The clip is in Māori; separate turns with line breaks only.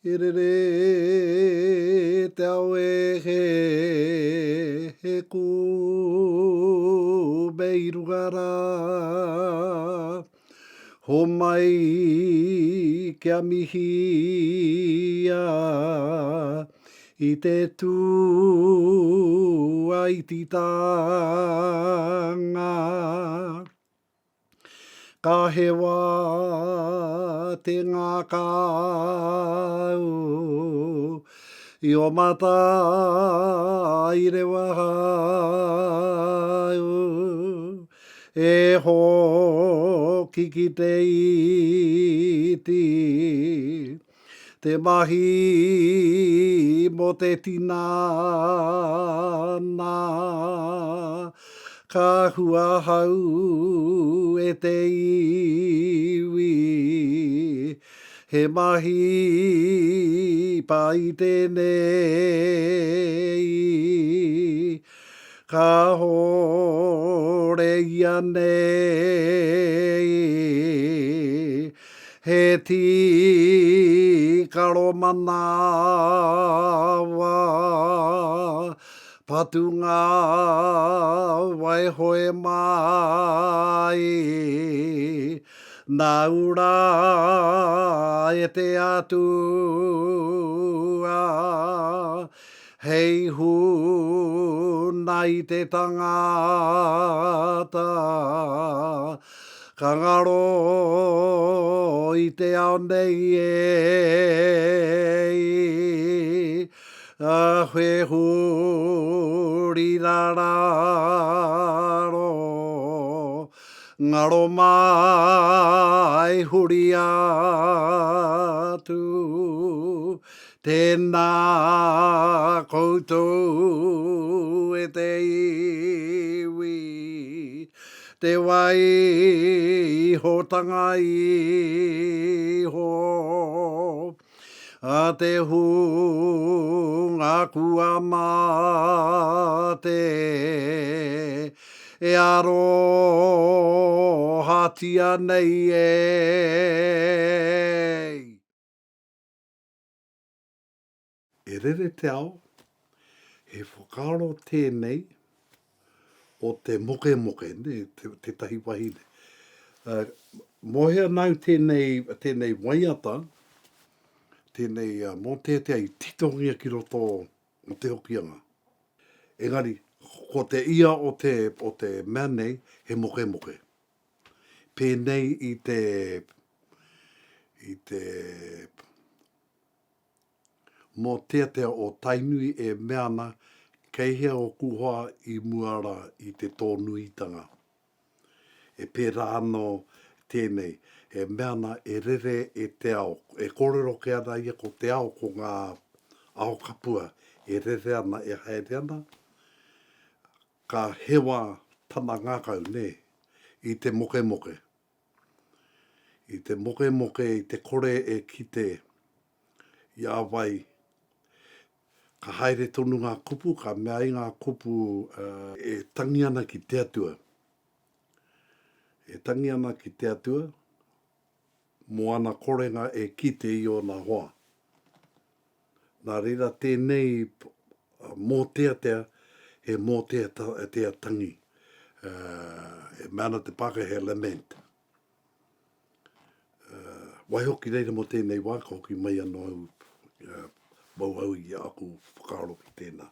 E re te au e he ku mei rugara. Ho mai kia mihi ia i te tū ai titanga. Ka hewa te ngākau i o mata i rewa hau. E hoki ki te iti, te mahi mo te tinana. Ka hua hau e te iwi, he mahi pai tēnei. Ka hore ia nei, he tikaro manawa, patunga waihoe mai, nā ura e te atua, hei huna i te tangata, ka ngaro i te ao nei e, a hwe huri rararo, ngaro mai huri atu, tēnā koutou e te iwi, te wai ho tanga iho, a te hunga kua mate, e aro hatia nei e. E rere te ao, he whakaro tēnei o te moke moke, ne, te tahi wahine. Mohea nau tēnei waiata, tēnei mō tētai titongia ki roto o te hokianga. Engari, ko te ia o te mea nei, he moke moke. Pēnei i te mō tētea o tainui e meana, kei hea o kuhoa i muara i te tōnuitanga. E pērā anō tēnei, e meana e rere e te ao, e kōrero ke ana ia ko te ao ko ngā ao kapua, e rere ana, e haere ana, ka hewa tana ngākau, ne, i te moke moke. I te moke moke, i te kore e kite, i awai, ka haere tonu ngā kupu, ka mea i ngā kupu e tangi ana ki te atua. E tangi ana ki te atua, mo ana korenga e kite i o nā hoa. Nā reira tēnei mō tea, he mō tea tangi. E mana te Pākehā lament. Waihoki reira mo tēnei wā, ka hoki mai anō au, mau au i aku whakaro ki tēnā.